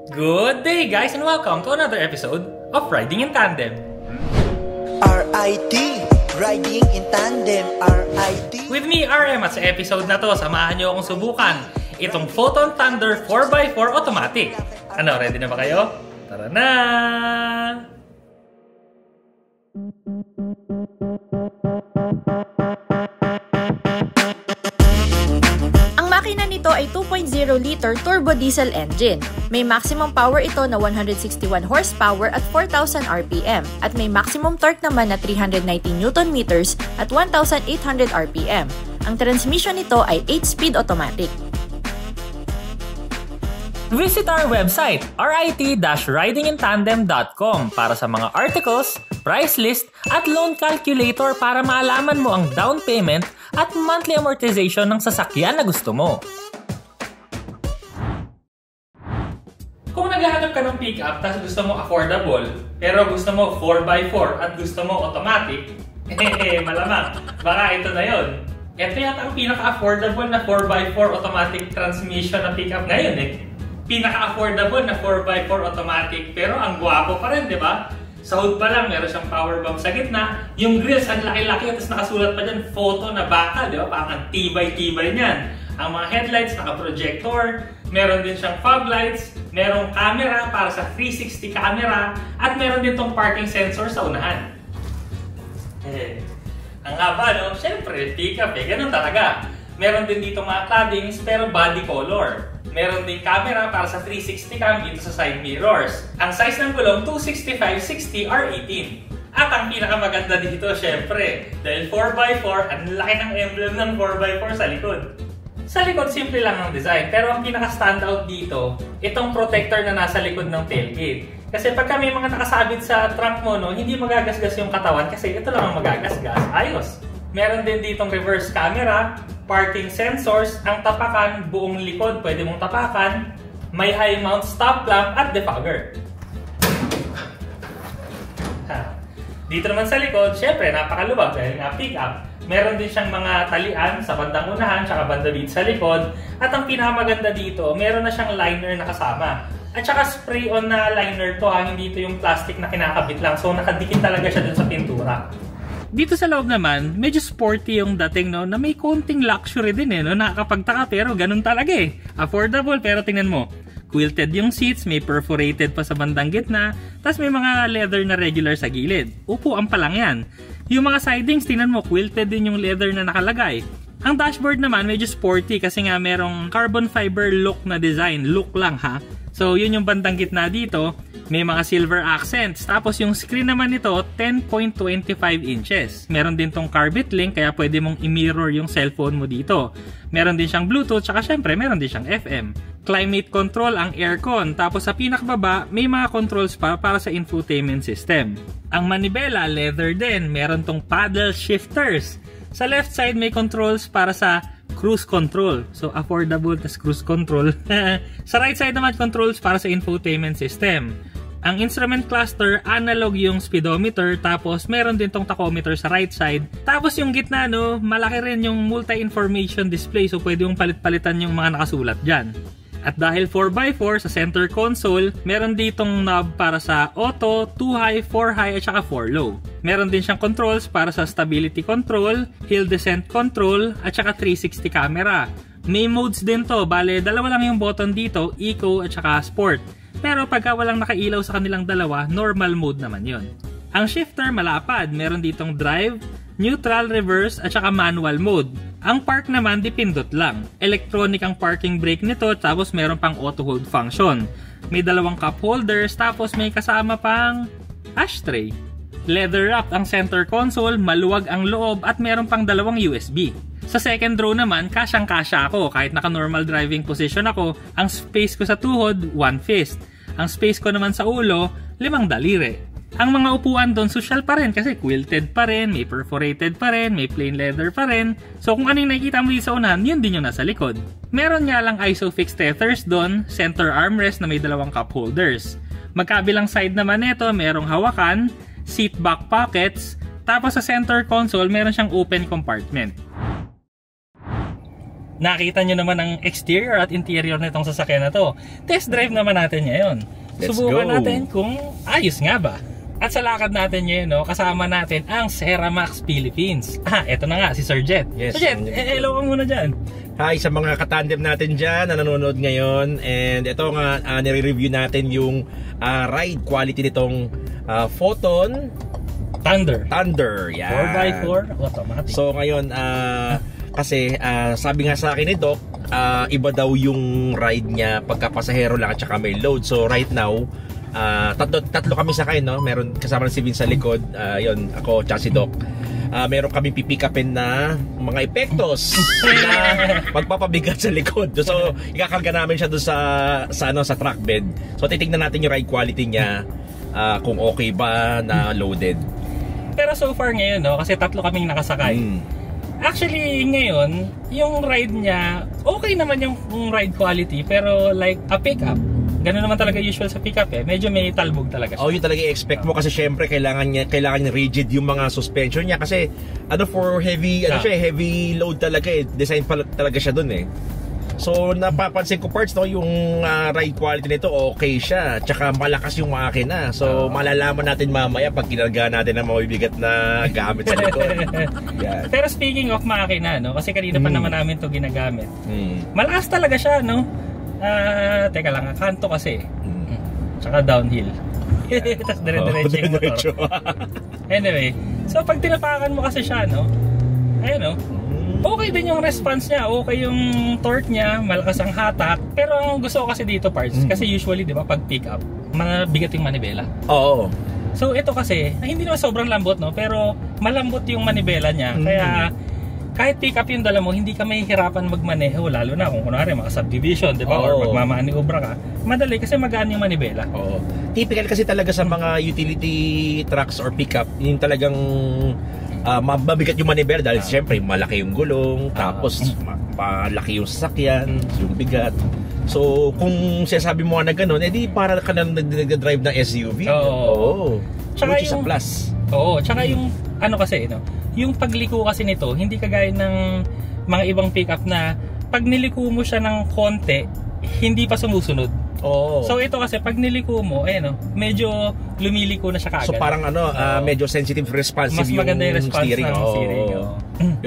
Good day guys and welcome to another episode of Riding in Tandem. RIT, Riding in Tandem, RIT. With me, RM, at sa episode na to, samahan nyo akong subukan itong Photon Thunder 4x4 automatic. Ano, ready na ba kayo? Tara na! Ang makina nito ay 2.0-liter turbo diesel engine. May maximum power ito na 161 horsepower at 4,000 RPM at may maximum torque naman na 390 Nm at 1,800 RPM. Ang transmission nito ay 8-speed automatic. Visit our website, rit-ridingintandem.com para sa mga articles, price list, at loan calculator para malaman mo ang down payment at monthly amortization ng sasakyan na gusto mo. Kung naghahanap ka ng pick-up tapos gusto mo affordable, pero gusto mo 4x4 at gusto mo automatic, malamang, baka ito na yon. Ito yata ang pinaka-affordable na 4x4 automatic transmission na pick-up ngayon Pinaka-affordable na 4x4 automatic, pero ang gwapo pa rin, di ba? Sa hood pa lang, meron siyang power bomb sa gitna. Yung grills, ang laki-laki, tapos nakasulat pa dyan, photo na baka, di ba? Parang tibay-tibay niyan. Ang mga headlights, naka-projector, meron din siyang fog lights, merong camera para sa 360 camera, at meron din tong parking sensor sa unahan. Ang haba, no? Siyempre, pick-up ganun talaga. Meron din dito mga claddings, pero body color. Meron din camera para sa 360 cam dito sa side mirrors. Ang size ng gulong, 265/60 R18. At ang pinakamaganda dito, syempre, dahil 4x4, ang laki ng emblem ng 4x4 sa likod. Sa likod, simple lang ang design. Pero ang pinaka-standout dito, itong protector na nasa likod ng tailgate. Kasi pagka may mga nakasabit sa trunk mo, hindi magagasgas yung katawan kasi ito lang ang magagasgas. Ayos! Meron din ditong reverse camera, parking sensors, ang tapakan, buong likod, pwede mong tapakan, may high mount stop lamp at defogger. Dito naman sa likod, syempre napakaluwag dahil nga pick up. Meron din siyang mga talian sa bandang unahan tsaka banda dito sa likod. At ang pinakamaganda dito, meron na siyang liner na kasama. At saka spray-on na liner to hindi ito yung plastic na kinakabit lang. So nakadikit talaga siya dun sa pintura. Dito sa loob naman, medyo sporty yung dating na may konting luxury din nakakapagtaka pero ganun talaga Affordable pero tingnan mo, quilted yung seats, may perforated pa sa bandang gitna, tas may mga leather na regular sa gilid. Upuan pa lang yan. Yung mga sidings, tingnan mo, quilted din yung leather na nakalagay. Ang dashboard naman medyo sporty kasi nga merong carbon fiber look na design, look lang So yun yung bandang gitna dito. May mga silver accents. Tapos yung screen naman nito, 10.25 inches. Meron din tong Carbit link kaya pwede mong i-mirror yung cellphone mo dito. Meron din siyang Bluetooth, tsaka syempre meron din siyang FM. Climate control ang aircon. Tapos sa pinakababa, may mga controls para sa infotainment system. Ang manibela, leather din. Meron tong paddle shifters. Sa left side, may controls para sa cruise control. So, affordable tas cruise control. Sa right side naman, controls para sa infotainment system. Ang instrument cluster, analog yung speedometer, tapos meron din tong tachometer sa right side. Tapos yung gitna, malaki rin yung multi-information display. So, pwede mong palit-palitan yung mga nakasulat dyan. At dahil 4x4 sa center console, meron ditong knob para sa auto, 2-high, 4-high at saka 4-low. Meron din siyang controls para sa stability control, hill descent control at saka 360 camera. May modes din to, bale dalawa lang yung button dito, eco at saka sport. Pero pagka walang nakailaw sa kanilang dalawa, normal mode naman yon. Ang shifter malapad, meron ditong drive, neutral, reverse at saka manual mode. Ang park naman dipindot lang. Electronic ang parking brake nito tapos meron pang auto hold function. May dalawang cup holders tapos may kasama pang ashtray. Leather wrapped ang center console, maluwag ang loob at meron pang dalawang USB. Sa second row naman, kasyang-kasya ako kahit naka normal driving position ako. Ang space ko sa tuhod, 1 fist. Ang space ko naman sa ulo, 5 daliri. Ang mga upuan doon, social pa rin kasi quilted pa rin, may perforated pa rin, may plain leather pa rin. So kung ano yung nakikita mo dito sa unahan, yun din yung nasa likod. Meron nga lang ISOFIX tethers doon, center armrest na may dalawang cup holders. Magkabilang side naman nito, merong hawakan, seat back pockets, tapos sa center console, meron siyang open compartment. nakita nyo naman ang exterior at interior nitong sasakyan na to. Test drive naman natin ngayon. Subukan natin kung ayos nga ba. At sa lakad natin ngayon, no, kasama natin ang Seramax Philippines. Eto na nga, si Sir Jet. Yes, Sir Jet, hello ka muna dyan. Hi sa mga katandem natin dyan na nanonood ngayon. And ito nga, nire-review natin yung ride quality nitong Photon Thunder. Yan. 4x4 automatic. So ngayon, kasi sabi nga sa akin ni Doc, iba daw yung ride niya pagka pasahero lang at saka may load. So right now, tatlo kami sakay, no? Meron kasama si Vince sa likod, yon, ako tsaka si Doc. Meron kami pipick upin na mga epektos na magpapabigat sa likod. So ikakarga namin siya doon sa truck bed. So titignan natin yung ride quality niya, kung okay ba na loaded. Pero so far ngayon, no, kasi tatlo kaming nakasakay. Actually, ngayon, yung ride niya, okay naman yung ride quality, pero like a pickup. Ganun naman talaga usual sa pickup eh. Medyo may talbog talaga siya. Yun talaga i-expect mo kasi syempre kailangan niya rigid yung mga suspension niya kasi for heavy heavy load talaga eh. Design pa talaga siya doon eh. So napapansin ko parts, no, yung ride quality nito okay siya. Tsaka malakas yung makina. So malalaman natin mamaya pag kinarga natin ang mabibigat na gamit sa likod. Yeah. Pero speaking of makina, no, kasi kanina pa naman namin to ginagamit. Malakas talaga siya, no. Teka lang, kanto kasi. Tsaka downhill. Tapos dire-diretso yung motor. Anyway, so pag tinapakan mo kasi siya, no, ayun, no, okay din yung response niya, okay yung torque niya, malakas ang hatak. Pero ang gusto ko kasi dito parts, kasi usually, di ba, pag pick up, mabigat yung manibela. Oo. So ito kasi, hindi naman sobrang lambot, no, pero malambot yung manibela niya. Kaya kahit pick up yung dala mo, hindi ka mahihirapan magmaneho, lalo na kung kunwari mga subdivision, di ba, or magmamaniobra ka. Madali kasi magaan yung manibela. Oo. Typical kasi talaga sa mga utility trucks or pickup, yung talagang mabigat yung manibela dahil siyempre malaki yung gulong, tapos malaki yung sasakyan, yung bigat. So kung sinasabi mo nga na gano'n, edi para ka na nag-drive ng SUV. Oo. Which is a plus. Oo, tsaka yung ano kasi, no, yung pagliko kasi nito, hindi kagaya ng mga ibang pickup na pag niliko mo siya ng konti, hindi pa sumusunod. So ito kasi pag niliko mo, medyo lumiliko na siya kaagad. So parang medyo sensitive, responsive mas maganda yung response steering. ng steering.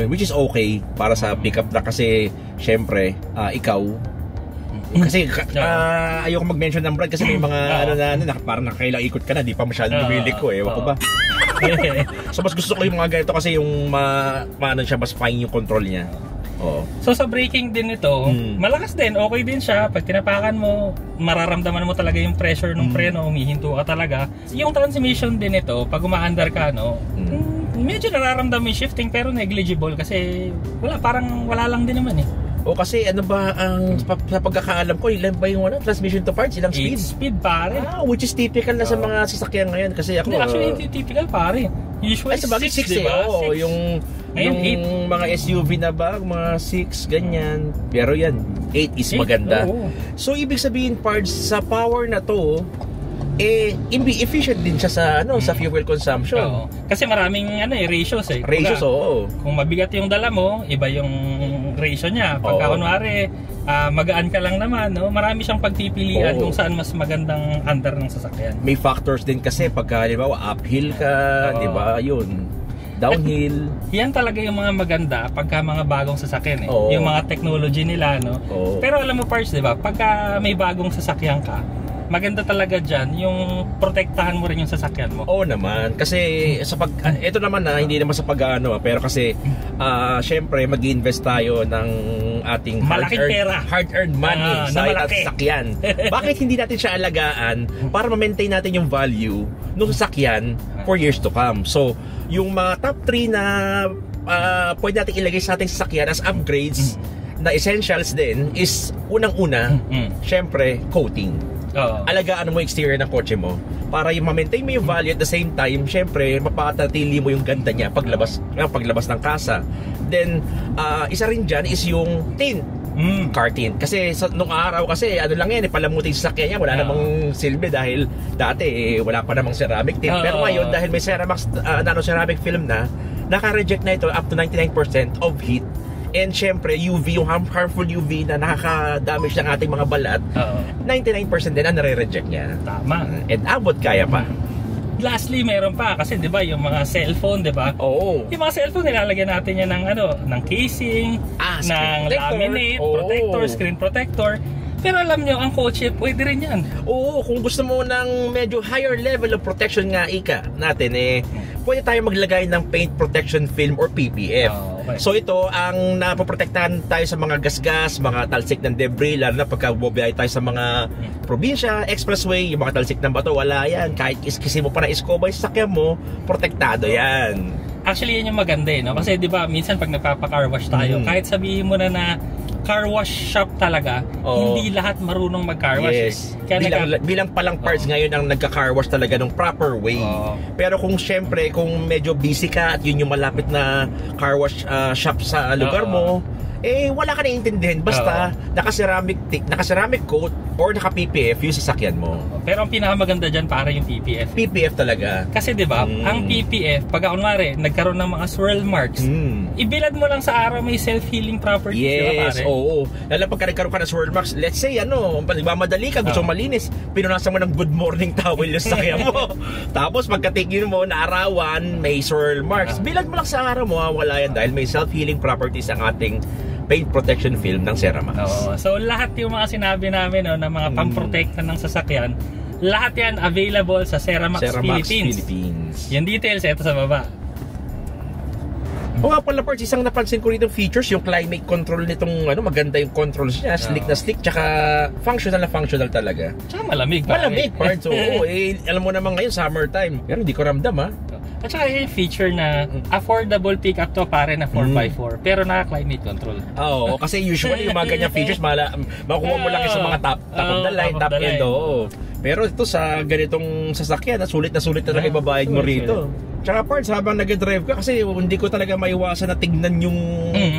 Which is okay para sa pickup na kasi syempre ikaw kasi ayoko mag-mention ng brand kasi may mga parang nakakailang ikot ka na, di pa masyadong lumiliko ewan ko ba. So mas gusto ko yung mga ganito kasi yung siya, mas fine yung control niya. So sa braking din ito, malakas din, okay din siya. Pag tinapakan mo, mararamdaman mo talaga yung pressure ng preno, humihinto ka talaga. Yung transmission din ito, pag umaandar ka, medyo nararamdaman yung shifting pero negligible kasi parang wala lang din naman eh. Kasi ano ba ang sa pagkakaalam ko, ilan ba yung transmission to parts, ilang speed? 8 speed pare. Which is typical na sa mga sasakyan ngayon kasi ako. Actually hindi typical pare. Usually 6, diba? Yung mga SUV na ba, mga 6 ganyan. Pero yan, 8 is maganda. So ibig sabihin parts sa power na to, efficient din siya sa fuel consumption. Kasi maraming ratios eh. Ratios, Kung mabigat yung dala mo, iba yung ratio niya. Pagka kunwari, magaan ka lang naman, marami siyang pagpipilian kung saan mas magandang andar ng sasakyan. May factors din kasi pagka, di ba, uphill ka, di ba, yun. Downhill. Yan talaga yung mga maganda pagka mga bagong sasakyan eh. Yung mga technology nila, no? Pero alam mo parts, di ba, pagka may bagong sasakyan ka, maganda talaga dyan yung protektahan mo rin yung sasakyan mo. Oo naman. Kasi ito naman hindi naman sa pag-ano, pero kasi syempre mag-invest tayo ng ating hard-earned money sa sasakyan. Bakit hindi natin siya alagaan para ma-maintain natin yung value ng sasakyan for years to come? So, yung mga top 3 na pwede natin ilagay sa ating sasakyan as upgrades na essentials din is unang-una, syempre, coating. Alagaan mo yung exterior ng kotse mo para yung ma-maintain mo yung value at the same time, syempre mapatatili mo yung ganda niya paglabas ng kasa. Then isa rin dyan is yung tint, car tint. Kasi nung araw kasi lang yan, palamutin sa sakyan niya, wala namang silbi dahil dati wala pa namang ceramic tint. Pero ngayon dahil may nano ceramic film na, naka-reject na ito up to 99% of heat And syempre, UV, yung harmful UV na nakaka-damage ng ating mga balat, 99% din ang nare-reject niya. Tama. And abot kaya pa. Lastly, meron pa kasi 'di ba yung mga cellphone, 'di ba? Oo. Yung mga cellphone nilalagyan natin yan ng ng casing, ng laminate, protector, screen protector. Pero alam nyo, ang kotse, pwede rin yan. Oo, kung gusto mo ng medyo higher level of protection nga natin, pwede tayo maglagay ng paint protection film or PPF. Okay. So ito, ang napoprotektahan tayo sa mga gasgas, mga talsik ng debris, lalo na pagka bumiyahe tayo sa mga probinsya, expressway, yung mga talsik ng bato, wala yan. Kahit iskisi mo pa na iskoba yung sasakyan mo, protektado yan. Actually, yan yung maganda no? Kasi di ba minsan pag nagpapa-car wash tayo, kahit sabihin mo na car wash shop talaga, hindi lahat marunong mag-car wash. Yes. Kaya bilang palang parts ngayon ang nagka-car wash talaga ng proper way. Pero kung syempre, kung medyo busy ka at yun yung malapit na car wash shop sa lugar mo, wala ka naiintindihan. Basta naka-ceramic coat or naka-PPF yung sasakyan mo. Pero ang pinakamaganda dyan para yung PPF. PPF talaga. Kasi diba, ang PPF, pag kunwari, nagkaroon ng mga swirl marks, ibilad mo lang sa araw may self-healing properties. Yes, oo. Lalo pagka nagkaroon ka ng swirl marks, let's say, nagmamadali ka, gusto malinis, pinunasan mo ng good morning towel yung sasakyan mo. Tapos pagkatigil mo, naarawan, may swirl marks, bilad mo lang sa araw mo, wala yan dahil may self-healing properties ang ating paint protection film ng Ceramax. So lahat yung mga sinabi namin na mga pang-protekta ng sasakyan, lahat yan available sa Ceramax Philippines. Yung details, ito sa baba. Pala parts, isang napansin ko rito features, yung climate control nitong maganda yung controls niya, slick na slick, tsaka functional na functional talaga. Tsaka malamig parts, alam mo naman ngayon, summertime. Pero hindi ko ramdam At saka yung feature na affordable pick-up to pare na 4x4 pero naka-climate control. Oo, kasi usually yung mga ganyang features makukuha mo lang sa mga top of the line, top end. Pero ito sa ganitong sasakyan, sulit na talaga ibabayad mo rito. Tsaka parts, habang nag-drive ka, kasi hindi ko talaga maiwasan na tignan yung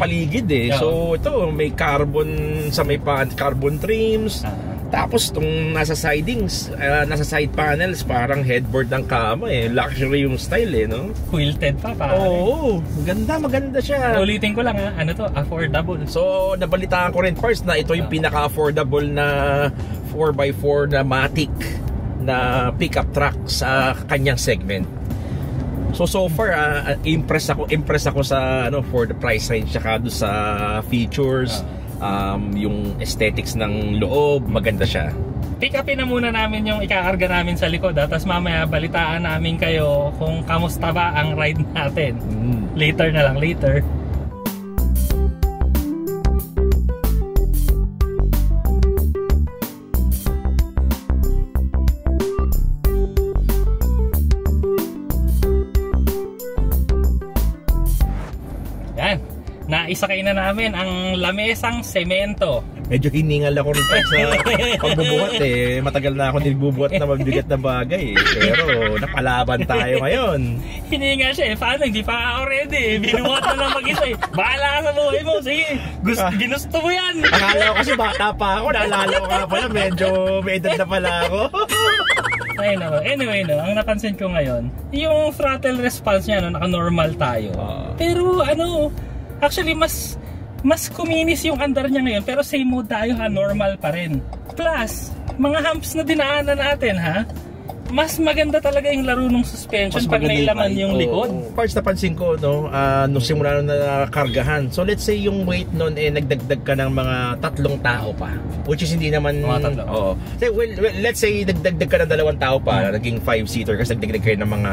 paligid So ito, may carbon sa may carbon trims. Tapos itong nasa sidings, nasa side panels, parang headboard ng kama luxury yung style no? Quilted pa pare. Oo, maganda siya. Ulitin ko lang ano to, affordable. So nabalitaan ko rin first na ito yung pinaka-affordable na 4x4 na Matic na pickup truck sa kanyang segment. So far impress ako sa for the price range tsaka do sa features. Yung aesthetics ng loob, maganda siya. Pick upin na muna namin yung ikakarga namin sa likod tapos mamaya balitaan namin kayo kung kamusta ba ang ride natin. Later na lang, later. Yan. Naisakay na namin ang lamesang semento. Medyo hiningal ako rin sa pagbubuhat Matagal na ako nagbubuhat na mabigat na bagay Pero napalaban tayo ngayon. Hiningal siya paano? Hindi pa ako ready Binuhat na lang mag-isa Bahala ka sa buhay mo. Sige, ginusto mo yan. Akala ko kasi bata pa ako. Naalala ko nga pala, medyo may edad na pala ako. Anyway, ang napansin ko ngayon, yung throttle response niya, naka-normal tayo. Pero actually mas kuminis yung andar niya ngayon, pero same mode tayo normal pa rin. Plus, mga humps na dinaanan natin mas maganda talaga yung laro ng suspension pag may laman yung likod. Parts napansin ko nung simula na kargahan. So let's say yung weight nun nagdagdag ka ng mga 3 tao pa. Which is hindi naman let's say nagdagdag ka ng 2 tao pa, naging 5-seater kasi nagdagdag kayo ng mga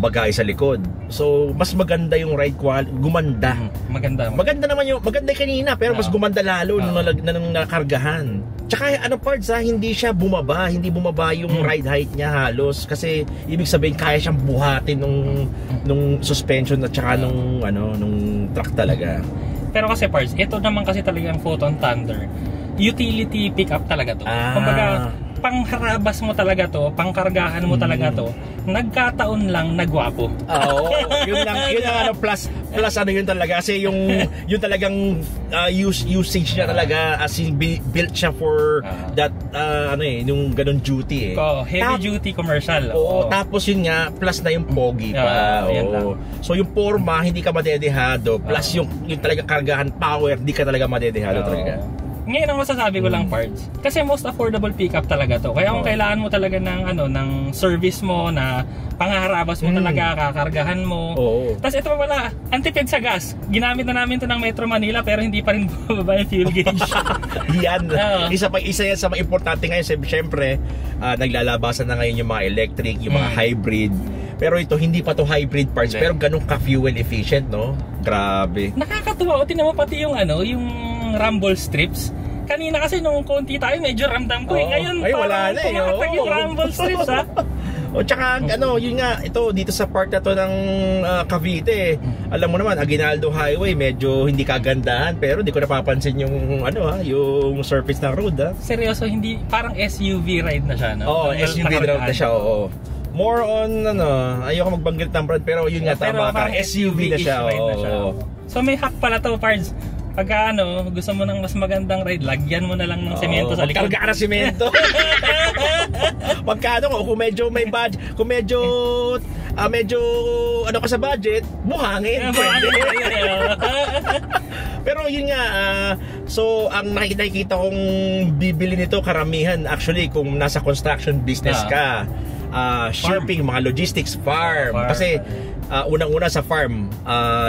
bagay sa likod. So mas maganda yung ride quality, gumanda. Maganda naman yung maganda kanina pero mas gumanda lalo nung nakargahan. Tsaka parts hindi siya bumaba, hindi bumaba yung ride height niya halos kasi ibig sabihin kaya siyang buhatin nung suspension at saka nung truck talaga. Pero kasi parts, ito naman kasi talaga ang Photon Thunder. Utility pickup talaga to. Kumbaga, pangharabas mo talaga to, pangkargahan mo talaga to, nagkataon lang nagwapo. Oo, yun lang ano, plus ano yun talaga kasi yung talagang usage niya talaga, as in built siya for that yung ganun duty heavy duty commercial. Oo, tapos yun nga plus na yung pogi pa. So yung forma hindi ka madedehado, plus yung talagang kargahan power, hindi ka talaga madedehado talaga. Ngayon ang masasabi ko lang, parts, kasi most affordable pickup talaga to. Kaya kung kailangan mo talaga ng service mo na pangharabas mo talaga, kakargahan mo. Tapos ito pala, antipid sa gas. Ginamit na namin to ng Metro Manila pero hindi pa rin bumaba yung fuel gauge. Yan. Isa yan sa mga importante ngayon. Siyempre, naglalabasan na ngayon yung mga electric, yung mga hybrid. Pero ito, hindi pa to hybrid parts, pero ganun ka-fuel efficient, no? Grabe. Nakakatuwa. Tinan mo pati yung rumble strips. Kanina kasi nung konti tayo, medyo ramdam ko Ngayon, wala na pumakatag yung rumble strips, ha? Tsaka, yun nga, ito, dito sa part na to ng Cavite, alam mo naman, Aguinaldo Highway, medyo hindi kagandahan, pero hindi ko napapansin yung, yung surface ng road, ha? Seryoso, hindi, parang SUV ride na siya, no? SUV ride na siya, More on, ayoko magbanggit ng brand, pero yun nga, tama ka, SUV na siya, So may hack pala to, parts. Pagka gusto mo ng mas magandang ride, lagyan mo na lang ng semento sa likod. Karga ka ng semento. Pagka kung medyo may budget, kung medyo ka sa budget, buhangin. Pero yun nga, so ang nakikita kong bibili nito karamihan, actually kung nasa construction business ka, shipping, mga logistics, farm. Kasi unang-una sa farm,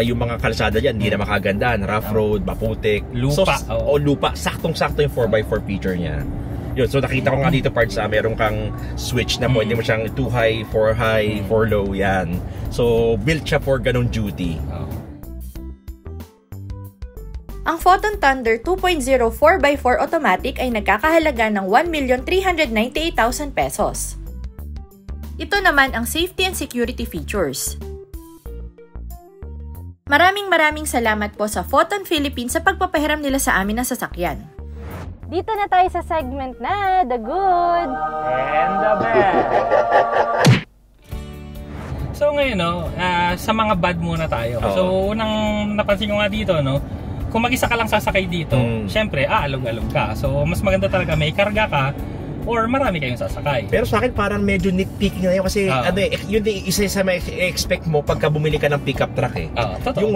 yung mga kalsada dyan, hindi na makagandahan. Rough road, maputik, lupa. Lupa. Saktong-sakto yung 4x4 feature niya. Yun, so nakita ko nga dito parts, meron kang switch na pwede mo siyang 2 high, 4 high, 4 low, yan. So built siya for ganong duty. Ang Photon Thunder 2.0 4x4 automatic ay nagkakahalaga ng 1,398,000 pesos. Ito naman ang safety and security features. Maraming salamat po sa Photon Philippines sa pagpapahiram nila sa amin ng sasakyan. Dito na tayo sa segment na The Good and the Bad. So ngayon, sa mga bad muna tayo. So unang napansin ko nga dito, kung mag-isa ka lang sasakay dito, syempre, alog-alog ka. So mas maganda talaga may karga ka or marami kayong sasakay. Pero sa akin parang medyo nitpicking na yun kasi yun din isa sa may expect mo pagka bumili ka ng pickup truck yung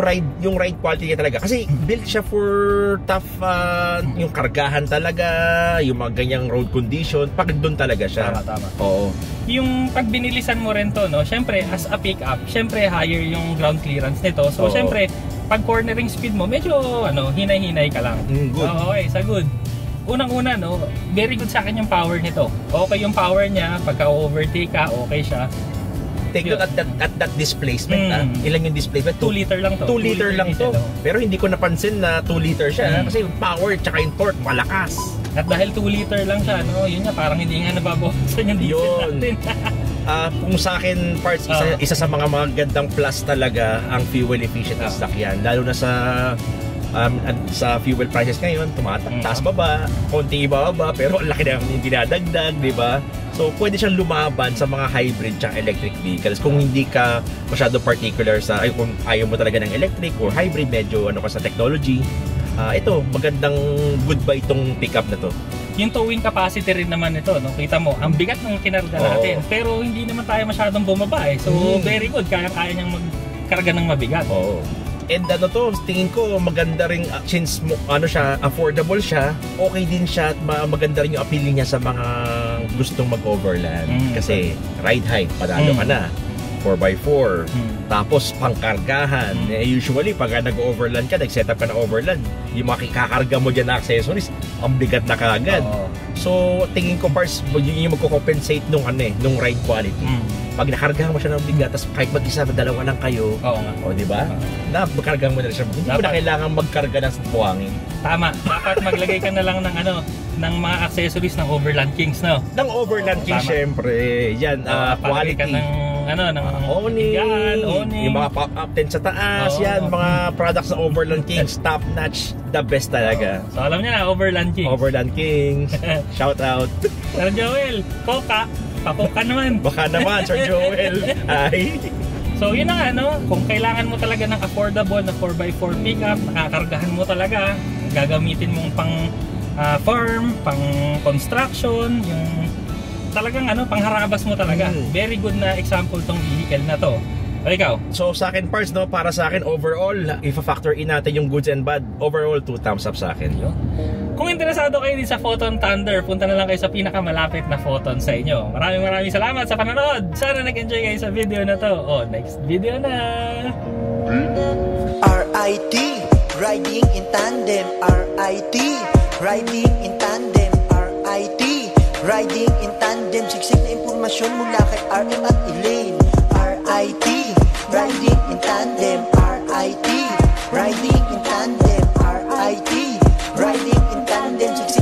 ride quality niya talaga kasi built siya for tough yung kargahan talaga, yung mga ganyang road condition, pag doon talaga siya. Tama. Oo. Yung pag binilisan mo rin to, syempre as a pickup, syempre higher yung ground clearance nito. So syempre pag cornering speed mo, medyo hinay-hinay ka lang. Good. Okay, sa good. Unang-una, very good sa akin yung power nito. Okay yung power niya, pagka-overtake ka, okay siya. Take note at that displacement. Ilan yung displacement? 2 liter lang to. 2 liter lang to. Pero hindi ko napansin na 2 liter siya kasi yung power tsaka yung torque malakas. At dahil 2 liter lang siya, yun nga, parang hindi nga nababawasan yung diesel natin. Kung sa akin, parts, isa sa mga magandang plus talaga ang fuel efficient na sasakyan. Lalo na sa fuel prices ngayon, taas baba, konti ibaba, pero ang laki na yung dinadagdag, di ba? So, pwede siyang lumaban sa mga hybrid at electric vehicles kung hindi ka masyado particular kung ayaw mo talaga ng electric or hybrid, medyo ka sa technology. Ito, magandang goodbye itong pickup na to. Yung towing capacity rin naman ito, kita mo, ang bigat ng kinarga natin, pero hindi naman tayo masyadong bumaba So, very good, kaya niyang magkarga ng mabigat. And tingin ko maganda rin since affordable siya, okay din siya at maganda rin yung appeal niya sa mga gustong mag-overland. Kasi ride high, panalo ka na. 4x4. Tapos pangkargahan. Usually pag nag-overland ka, nag-set up ka na overland, yung makikakarga mo dyan na accessories, ang bigat na kagad. So tingin ko parts, yun yung magko-compensate nung ride quality. Pag nakargahan mo siya ng bigat, tapos kahit mag-isa na dalawa lang kayo, di ba? Nakargahan mo na siya. Hindi mo na kailangan magkarga ng buhangin. Tama. Dapat maglagay ka na lang ng mga accessories ng Overland Kings, Ng Overland Kings, syempre. Yan, quality. Ka ng ng awning, yung mga pop-up tent sa taas, yan, mga products ng Overland Kings, top notch, the best talaga. So alam niyo na, Overland Kings. Overland Kings, shout out. Sir Joel, Coca, pakuka naman. Baka naman, Sir Joel. Ay. So yun na kung kailangan mo talaga ng affordable na 4x4 pickup, nakakargahan mo talaga, gagamitin mong pang farm, pang construction, yung talagang pangharabas mo talaga. Very good na example tong vehicle na to. O ikaw? So sa akin parts, para sa akin overall, if factor in natin yung goods and bad, overall 2 thumbs up sa akin. Kung interesado kayo din sa Photon Thunder, punta na lang kayo sa pinakamalapit na Photon sa inyo. Maraming salamat sa panonood. Sana nag-enjoy kayo sa video na to. Next video na! RIT, riding in tandem. RIT, riding in tandem. RIT, riding in tandem. Siksik na impormasyon mula kay RM at Elaine. RIT, riding in tandem.